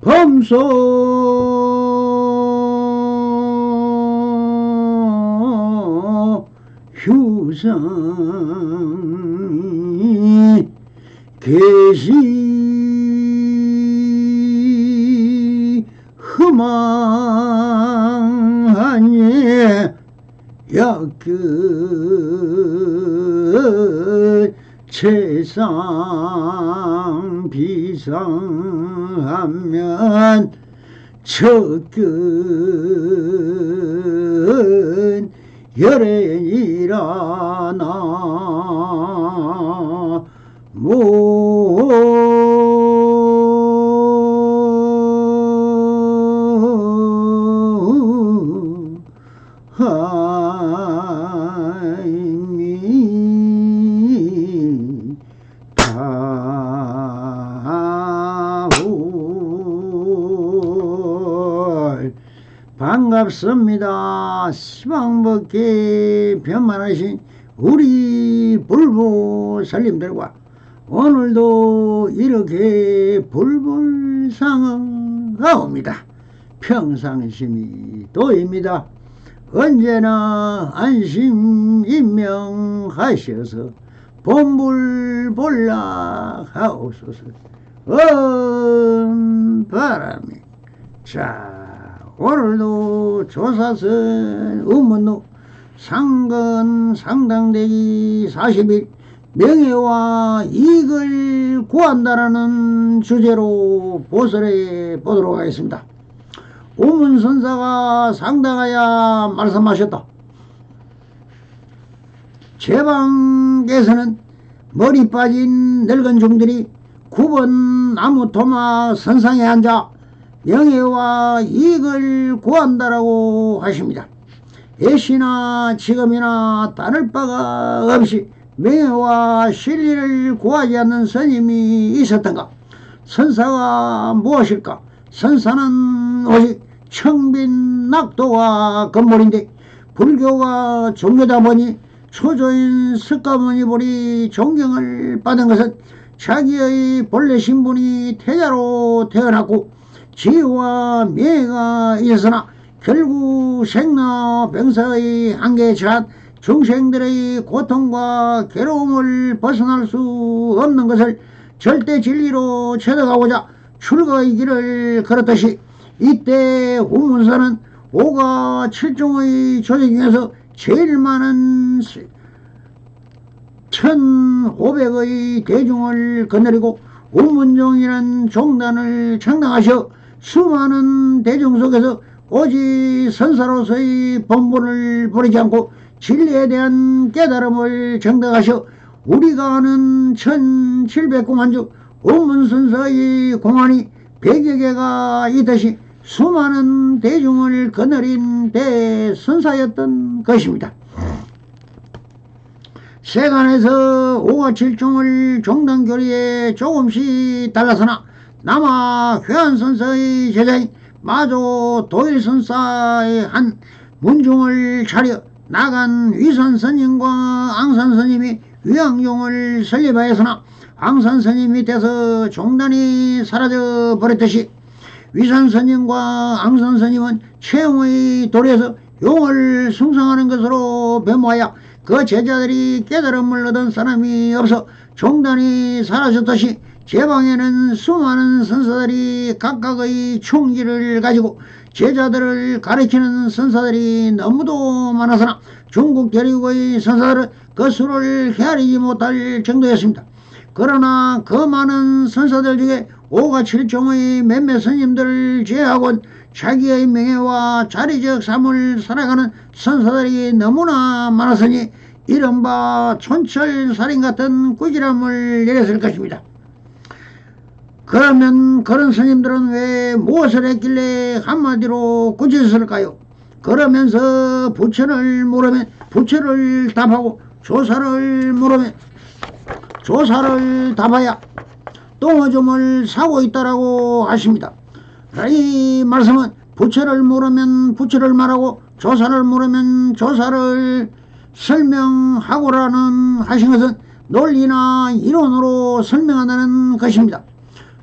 범소 휴상이 계시 흠망하니 약끝 채상 비상하면 첫끝 열애니라 나모 하이미 다올 반갑습니다. 시방벗게 변만하신 우리 불보 살림들과 오늘도 이렇게 불불상응하옵니다. 평상심이 도입니다. 언제나 안심인명하셔서 본불볼락하옵소서. 바람이. 자, 오늘도 조사선 의문로 상근 상당대기 40일 명예와 이익을 구한다라는 주제로 보설해 보도록 하겠습니다. 우문선사가 상당하여 말씀하셨다. 제방에서는 머리 빠진 늙은 종들이 9번 나무 토막 선상에 앉아 명예와 이익을 구한다라고 하십니다. 애시나 지금이나 따를 바가 없이 명예와 실리를 구하지 않는 스님이 있었던가? 선사가 무엇일까? 선사는 오직 청빈 낙도와 건물인데 불교가 종교다 보니 초조인 석가모니 보리 존경을 받은 것은 자기의 본래 신분이 태자로 태어났고 지혜와 명예가 있었으나 결국 생老병사의 한계에 처한 중생들의 고통과 괴로움을 벗어날 수 없는 것을 절대 진리로 찾아가고자 출가의 길을 걸었듯이 이때 우문선은 5가 7종의 조직 중에서 제일 많은 1500의 대중을 거느리고 우문종이라는 종단을 창당하셔 수많은 대중 속에서 오직 선사로서의 본분을 버리지 않고 진리에 대한 깨달음을 정당하셔 우리가 아는 1700공안 중 우문선사의 공안이 100여 개가 있듯이 수많은 대중을 거느린 대선사였던 것입니다. 세간에서 5가 7종을 종단교리에 조금씩 달라서나 남아 회안선사의 제자인 마조 도일선사의 한 문중을 차려 나간 위선스님과 앙산스님이 위양종을 설립하였으나 앙산스님 밑에서 종단이 사라져 버렸듯이 위선스님과 앙산스님은 최영의 도리에서 용을 숭상하는 것으로 변모하여 그 제자들이 깨달음을 얻은 사람이 없어 종단이 사라졌듯이 제방에는 수많은 선사들이 각각의 총기를 가지고 제자들을 가르치는 선사들이 너무도 많아서나 중국 대륙의 선사들은 그 수를 헤아리지 못할 정도였습니다. 그러나 그 많은 선사들 중에 5가 7종의 몇몇 스님들을 제외하고는 자기의 명예와 자리적 삶을 살아가는 선사들이 너무나 많았으니 이른바 촌철살인 같은 꾸지람을 내렸을 것입니다. 그러면 그런 스님들은 왜 무엇을 했길래 한마디로 꾸짖었을까요? 그러면서 부처를 물으면 부처를 답하고 조사를 물으면 조사를 답하여 똥오줌을 사고 있다라고 하십니다. 이 말씀은 부처를 물으면 부처를 말하고 조사를 물으면 조사를 설명하고라는 하신 것은 논리나 이론으로 설명한다는 것입니다.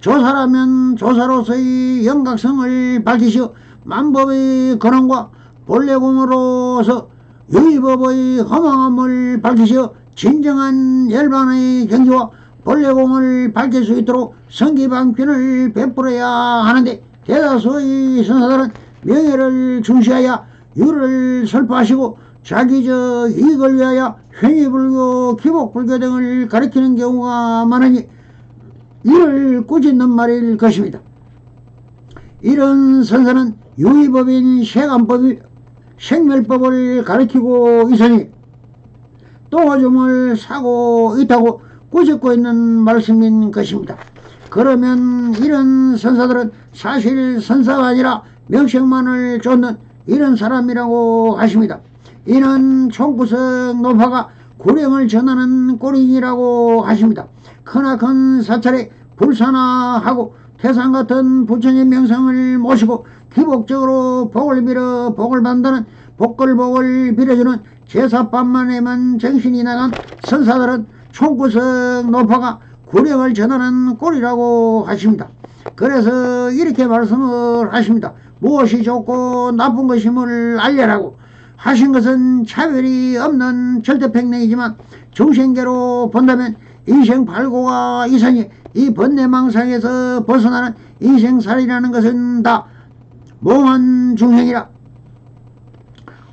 조사라면 조사로서의 영각성을 밝히시어 만법의 근원과 본래공으로서 유의법의 허망함을 밝히시어 진정한 열반의 경지와 본래공을 밝힐 수 있도록 성기방편을 베풀어야 하는데, 대다수의 선사들은 명예를 중시하여 유를 설파하시고 자기적 이익을 위하여 행위불교, 기복불교 등을 가리키는 경우가 많으니 이를 꾸짖는 말일 것입니다. 이런 선사는 유의법인 세간법이 생멸법을 가리키고 있으니 또 오줌을 사고 있다고 꾸짖고 있는 말씀인 것입니다. 그러면 이런 선사들은 사실 선사가 아니라 명색만을 쫓는 이런 사람이라고 하십니다. 이는 총구석 노파가 구령을 전하는 꼴인이라고 하십니다. 크나큰 사찰에 불사나하고 태산 같은 부처님 명성을 모시고 기복적으로 복을 빌어 복을 받는다는 복걸복을 빌어주는 제사밥만에만 정신이 나간 선사들은 총구석 노파가 구령을 전하는 꼴이라고 하십니다. 그래서 이렇게 말씀을 하십니다. 무엇이 좋고 나쁜 것임을 알려라고 하신 것은 차별이 없는 절대평등이지만 중생계로 본다면 인생 발고가 이상이 이 번뇌망상에서 벗어나는 인생살이라는 것은 다 몽한 중생이라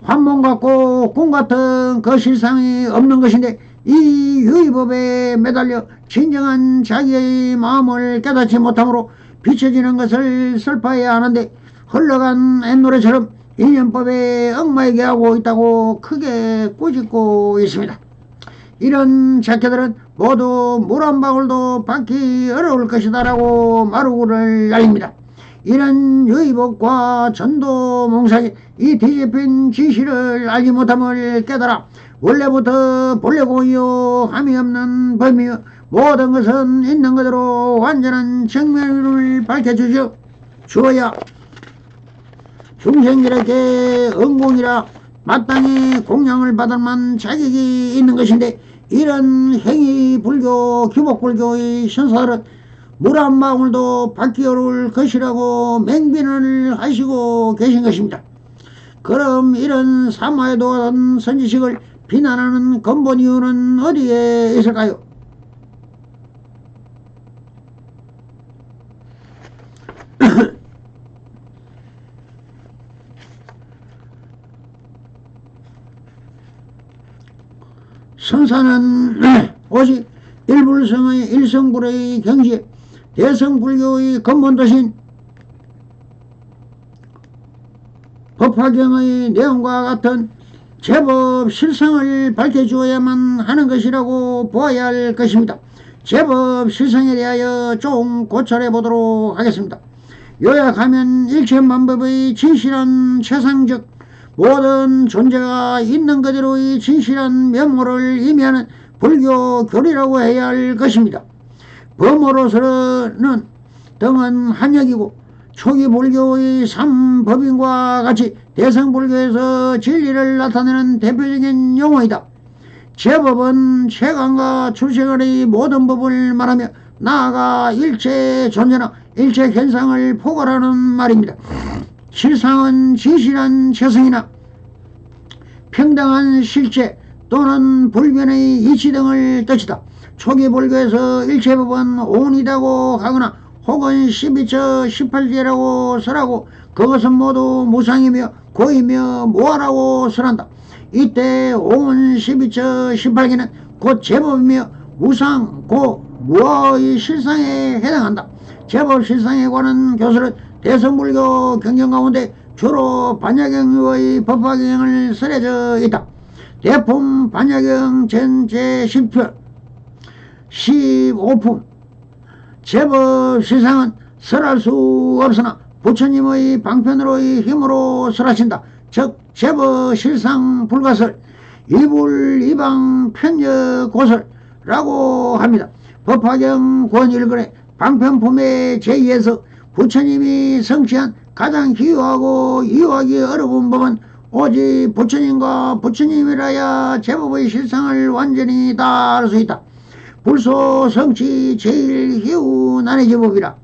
환몽 같고 꿈 같은 그 실상이 없는 것인데, 이 유의법에 매달려 진정한 자기의 마음을 깨닫지 못함으로 비춰지는 것을 설파해야 하는데, 흘러간 앵노래처럼 인연법에 얽매이게 하고 있다고 크게 꾸짖고 있습니다. 이런 작가들은 모두 물 한 방울도 받기 어려울 것이다 라고 마루를 날립니다. 이런 유의법과 전도 몽상이 이 뒤집힌 진실을 알지 못함을 깨달아 원래부터 본래고요 함이 없는 법이며 모든 것은 있는 그대로 완전한 정면을 밝혀주어야 중생들에게 은공이라 마땅히 공양을 받을 만 자격이 있는 것인데, 이런 행위 불교, 기복불교의 선사들은 물 한 방울도 받기 어려울 것이라고 맹비난을 하시고 계신 것입니다. 그럼 이런 사마에 도하던 선지식을 비난하는 근본 이유는 어디에 있을까요? 선사는 오직 일불성의 일성불의 경지에 대성불교의 근본도신 법화경의 내용과 같은 제법 실성을 밝혀주어야만 하는 것이라고 보아야 할 것입니다. 제법 실성에 대하여 좀 고찰해 보도록 하겠습니다. 요약하면 일체만법의 진실한 최상적 모든 존재가 있는 그대로의 진실한 면모를 의미하는 불교 교리라고 해야 할 것입니다. 범어로서는 등은 한역이고 초기 불교의 삼법인과 같이 대성불교에서 진리를 나타내는 대표적인 용어이다. 제법은 체감과 출생의 모든 법을 말하며 나아가 일체 존재나 일체 현상을 포괄하는 말입니다. 실상은 진실한 체성이나 평등한 실체 또는 불변의 이치 등을 뜻이다. 초기 불교에서 일체법은 오온이다고 하거나 혹은 12처 18제라고 설하고 그것은 모두 무상이며 고이며 무아라고 설한다. 이때 오온 12처 18개는 곧 제법이며 무상 고 무아의 실상에 해당한다. 제법 실상에 관한 교설은 대성불교 경전 가운데 주로 반야경의 법화경을 설해져 있다. 대품 반야경 전제 10편 15품 제법 실상은 설할 수 없으나 부처님의 방편으로의 힘으로 설하신다. 즉 제법 실상 불가설 이불 이방 편여 고설라고 합니다. 법화경 권1권의 방편품의 제2에서 부처님이 성취한 가장 기요하고 이유하기 어려운 법은 오직 부처님과 부처님이라야 제법의 실상을 완전히 다 알 수 있다. 불소 성취 제일 희우 난의 제법이라.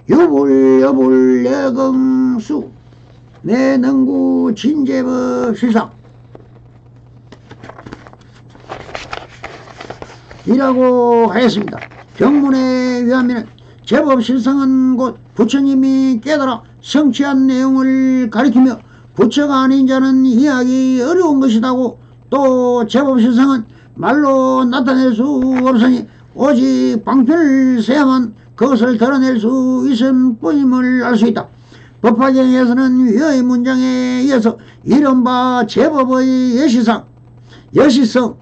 유불 내금수 내능구 진제법 실상 이라고 하였습니다. 경문에 의하면 제법 실상은 곧 부처님이 깨달아 성취한 내용을 가리키며 부처가 아닌 자는 이해하기 어려운 것이라고, 또 제법 실상은 말로 나타낼 수 없으니 오직 방편을 세야만 그것을 드러낼 수 있음 뿐임을 알 수 있다. 법화경에서는 위의 문장에 의해서 이른바 제법의 여시상, 여시성,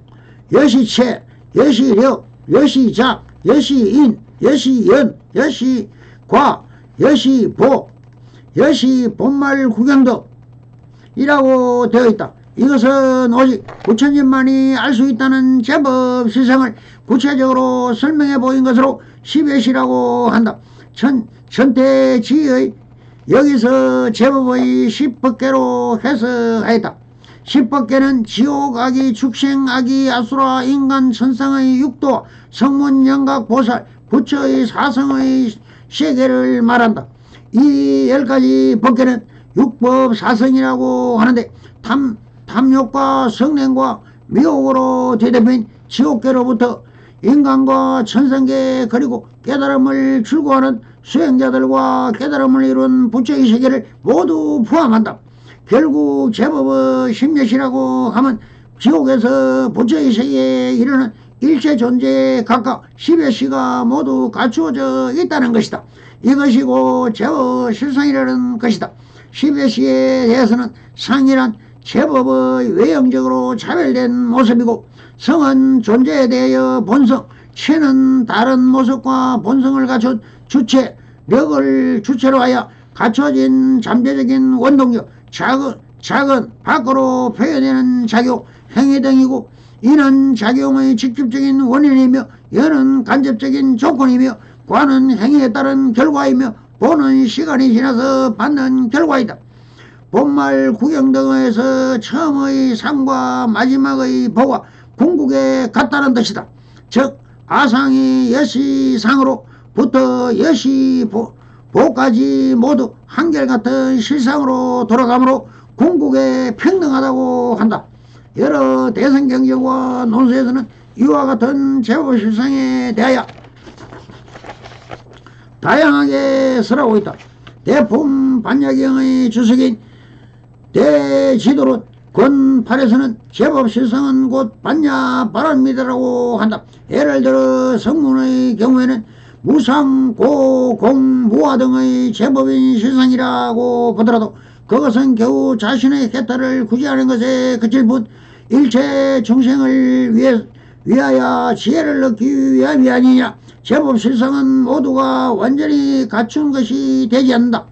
여시체, 여시력, 여시작, 여시인, 여시연, 여시과, 여시보, 여시본말 구경덕 이라고 되어 있다. 이것은 오직 부처님만이 알 수 있다는 제법 실상을 구체적으로 설명해 보인 것으로 십여시라고 한다. 천태지의 여기서 제법의 십법계로 해석하였다. 십법계는 지옥, 악이, 축생, 악이, 아수라, 인간, 천상의 육도, 성문, 영각, 보살, 부처의 사성의 세계를 말한다. 이 10가지 법계는 육법 사성이라고 하는데 탐욕과 성냄과 미혹으로 대대표인 지옥계로부터 인간과 천상계 그리고 깨달음을 출구하는 수행자들과 깨달음을 이룬 부처의 세계를 모두 포함한다. 결국 제법의 십몇이라고 하면 지옥에서 부처의 세계에 이르는 일체 존재에 각각 10여시가 모두 갖추어져 있다는 것이다. 이것이고 제법 실상이라는 것이다. 10여시에 대해서는 상이란 제법의 외형적으로 차별된 모습이고, 성은 존재에 대하여 본성, 체는 다른 모습과 본성을 갖춘 주체, 력을 주체로 하여 갖춰진 잠재적인 원동력, 작은 밖으로 표현되는 작용, 행위 등이고, 이는 작용의 직접적인 원인이며 여는 간접적인 조건이며 과는 행위에 따른 결과이며 보는 시간이 지나서 받는 결과이다. 본말 구경 등에서 처음의 상과 마지막의 보가 궁극에 같다는 뜻이다. 즉 아상이 여시상으로부터 여시보까지 모두 한결같은 실상으로 돌아가므로 궁극에 평등하다고 한다. 여러 대성경전과 논서에서는 이와 같은 제법 실상에 대하여 다양하게 설하고 있다. 대품 반야경의 주석인 대지도론 권8에서는 제법 실상은 곧 반야 바람이다라고 한다. 예를 들어 성문의 경우에는 무상, 고, 공, 무화 등의 제법인 실상이라고 보더라도 그것은 겨우 자신의 해탈을 구제하는 것에 그칠 뿐 일체 중생을 위하여 지혜를 얻기 위함이 아니냐. 제법 실상은 모두가 완전히 갖춘 것이 되지 않는다.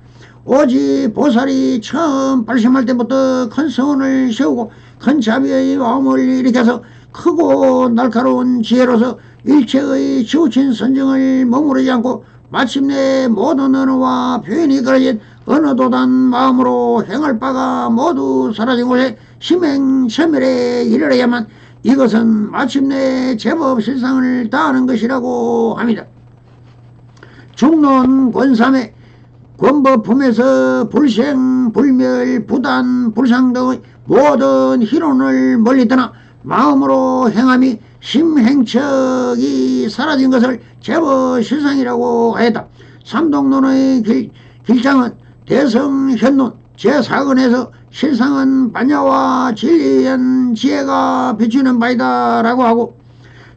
오직 보살이 처음 발심할 때부터 큰 성원을 세우고 큰 자비의 마음을 일으켜서 크고 날카로운 지혜로서 일체의 치우친 선정을 머무르지 않고 마침내 모든 언어와 표현이 그려진 언어도단 마음으로 행할 바가 모두 사라진 곳에 심행천멸에 이르러야만 이것은 마침내 제법 실상을 다하는 것이라고 합니다. 중론 권삼의 권법품에서 불생, 불멸, 부단, 불상 등의 모든 희론을 멀리 떠나 마음으로 행함이 심행척이 사라진 것을 제법 실상이라고 하였다. 삼동론의 길장은 대성현론 제4권에서 실상은 반야와 진리한 지혜가 비추는 바이다 라고 하고,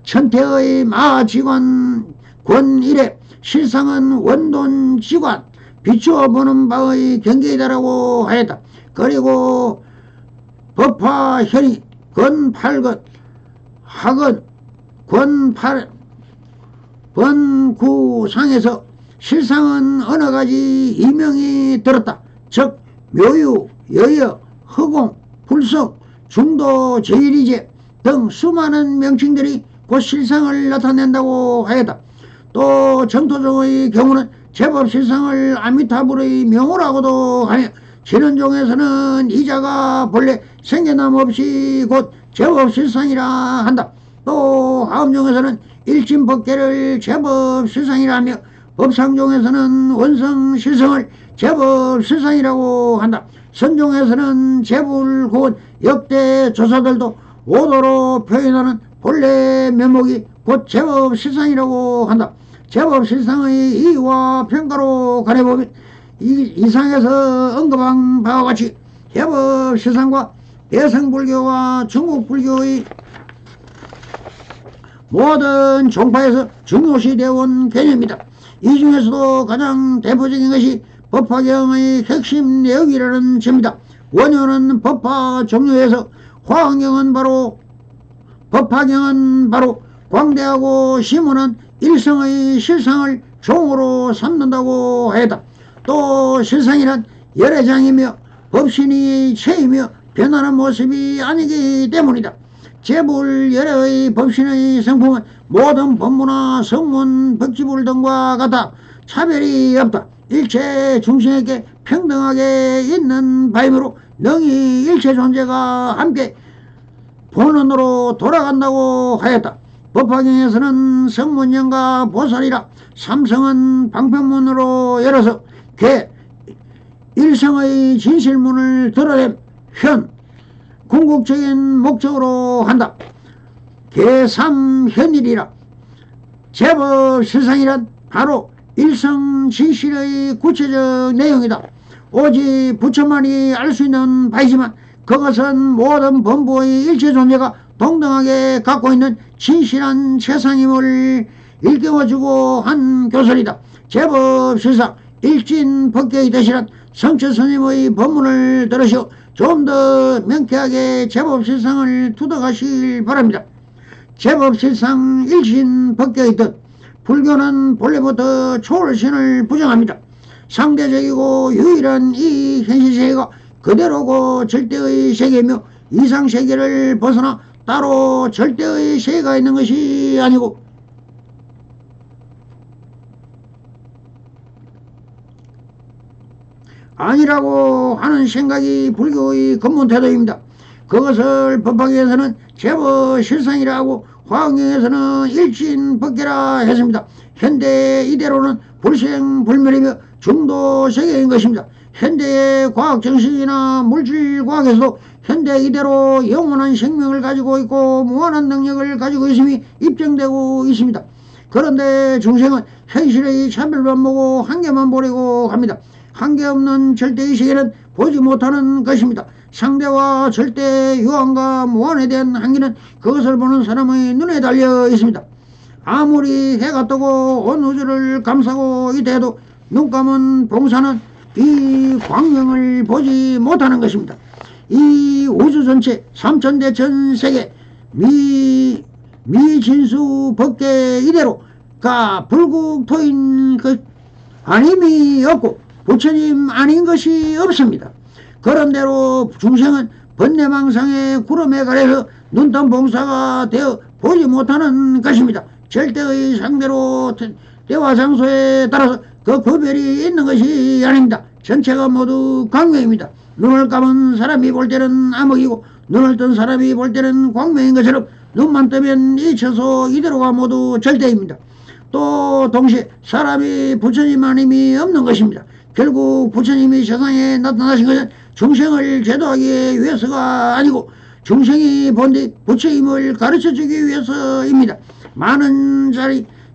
천태의 마지관 권 1에 실상은 원돈지관 비추어 보는 바의 경계이다라고 하였다. 그리고 법화현이 권 8권 하건 권 8, 권 9상에서 실상은 어느 가지 이명이 들었다. 즉 묘유, 여여, 허공, 불성, 중도, 제일이제 등 수많은 명칭들이 곧 실상을 나타낸다고 하였다. 또 정토종의 경우는 제법 실상을 아미타불의 명호라고도 하며 진원종에서는 이자가 본래 생겨남 없이 곧 제법 실상이라 한다. 또 하음중에서는 일진법계를 제법실상이라며 법상중에서는 원성실성을 제법실상이라고 한다. 선종에서는 제불곧 역대 조사들도 오도로 표현하는 본래 면목이 곧 제법실상이라고 한다. 제법실상의 이의와 평가로 가려보면 이상에서 언급한 바와 같이 제법실상과 대성불교와 중국불교의 모든 종파에서 중요시 되어 온 개념이다. 이 중에서도 가장 대표적인 것이 법화경의 핵심 내용이라는 점이다. 원효는 법화 종류에서 화엄경은 바로 법화경은 바로 광대하고 심오한 일성의 실상을 종으로 삼는다고 하였다. 또 실상이란 열애장이며 법신이 체이며 변하는 모습이 아니기 때문이다. 제불열애의 법신의 성품은 모든 법문화 성문 법지불 등과 같아 차별이 없다. 일체 중생에게 평등하게 있는 바이므로 능히 일체 존재가 함께 본원으로 돌아간다고 하였다. 법화경에서는 성문연과 보살이라 삼성은 방편문으로 열어서 개 일성의 진실문을 드러냄 현 궁극적인 목적으로 한다. 개삼현일이라 제법실상이란 바로 일성 진실의 구체적 내용이다. 오직 부처만이 알 수 있는 바이지만 그것은 모든 범부의 일체 존재가 동등하게 갖고 있는 진실한 최상임을 일깨워주고 한 교설이다. 제법실상 일진법계의 대신한 성처스님의 법문을 들으시오 좀 더 명쾌하게 제법실상을 투득하시길 바랍니다. 제법실상 일신법계의 뜻 불교는 본래부터 초월신을 부정합니다. 상대적이고 유일한 이 현실세계가 그대로고 절대의 세계이며 이상세계를 벗어나 따로 절대의 세계가 있는 것이 아니고 아니라고 하는 생각이 불교의 근본 태도입니다. 그것을 법화경에서는 제법실상이라고 화엄경에서는 일진법계라 했습니다. 현대 이대로는 불생불멸이며 중도세계인 것입니다. 현대의 과학정신이나 물질과학에서도 현대 이대로 영원한 생명을 가지고 있고 무한한 능력을 가지고 있음이 입증되고 있습니다. 그런데 중생은 현실의 차별만 보고 한계만 보려고 합니다. 한계없는 절대의 세계는 보지 못하는 것입니다. 상대와 절대 유한과 무한에 대한 한계는 그것을 보는 사람의 눈에 달려 있습니다. 아무리 해가 뜨고 온 우주를 감싸고 있대도 눈 감은 봉사는 이 광명을 보지 못하는 것입니다. 이 우주 전체 삼천대천 세계 미진수 법계 이대로가 불국토인 그 아님이 없고 부처님 아닌 것이 없습니다. 그런대로 중생은 번뇌망상의 구름에 가려서 눈뜬 봉사가 되어 보지 못하는 것입니다. 절대의 상대로 때와 장소에 따라서 그 구별이 있는 것이 아닙니다. 전체가 모두 광명입니다. 눈을 감은 사람이 볼 때는 암흑이고 눈을 뜬 사람이 볼 때는 광명인 것처럼 눈만 뜨면 이 처소 이대로가 모두 절대입니다. 또 동시에 사람이 부처님 아님이 없는 것입니다. 결국 부처님이 세상에 나타나신 것은 중생을 제도하기 위해서가 아니고 중생이 본디 부처님을 가르쳐주기 위해서입니다. 많은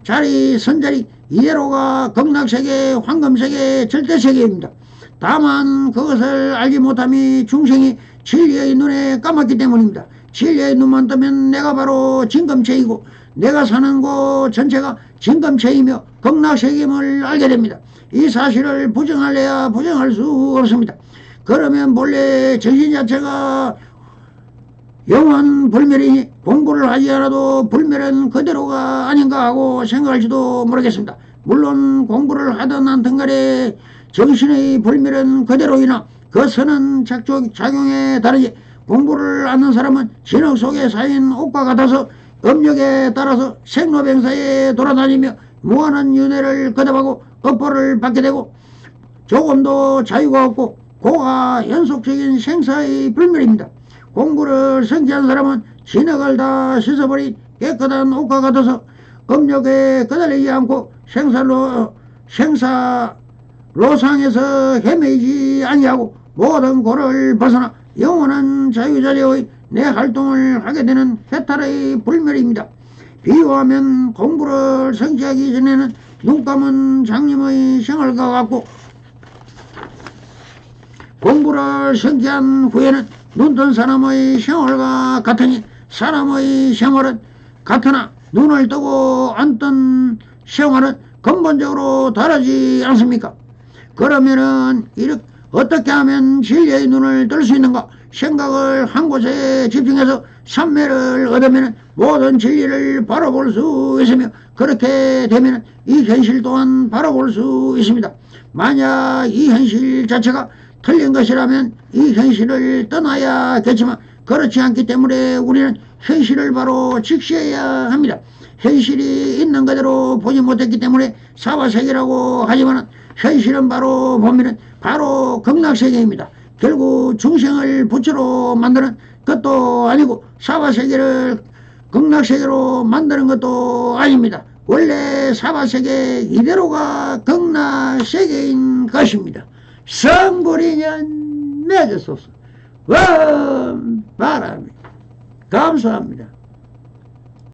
자리 선자리 이대로가 극락세계 황금세계 절대세계입니다. 다만 그것을 알지 못함이 중생이 진리의 눈에 감았기 때문입니다. 진리의 눈만 뜨면 내가 바로 진검체이고 내가 사는 곳 전체가 진검체이며 극락세계임을 알게 됩니다. 이 사실을 부정할래야 부정할 수 없습니다. 그러면 본래 정신 자체가 영원 불멸이니 공부를 하지 않아도 불멸은 그대로가 아닌가 하고 생각할지도 모르겠습니다. 물론 공부를 하든 않든 간에 정신의 불멸은 그대로이나 그 선은 작용에 다르지 공부를 않는 사람은 진흙 속에 쌓인 옷과 같아서 업력에 따라서 생로병사에 돌아다니며 무한한 윤회를 거듭하고 업보를 받게 되고 조금도 자유가 없고 고가 연속적인 생사의 불멸입니다. 공부를 성취한 사람은 진흙을 다 씻어버린 깨끗한 옷과 같아서 업력에 거달리지 않고 생사로상에서 헤매지 아니하고 모든 고를 벗어나 영원한 자유자재의 내 활동을 하게 되는 해탈의 불멸입니다. 비유하면 공부를 성취하기 전에는 눈 감은 장님의 생활과 같고 공부를 성취한 후에는 눈뜬 사람의 생활과 같으니 사람의 생활은 같으나 눈을 뜨고 안 뜬 생활은 근본적으로 다르지 않습니까? 그러면은 어떻게 하면 진리의 눈을 뜰 수 있는가? 생각을 한 곳에 집중해서 삼매를 얻으면 모든 진리를 바라볼 수 있으며 그렇게 되면 이 현실 또한 바라볼 수 있습니다. 만약 이 현실 자체가 틀린 것이라면 이 현실을 떠나야겠지만 그렇지 않기 때문에 우리는 현실을 바로 직시해야 합니다. 현실이 있는 그대로 보지 못했기 때문에 사바세계라고 하지만 현실은 바로 보면은 바로 극락세계입니다. 결국 중생을 부처로 만드는 것도 아니고 사바세계를 극락세계로 만드는 것도 아닙니다. 원래 사바세계 이대로가 극락세계인 것입니다. 성불인연 맺으소서. 원바람이 감사합니다.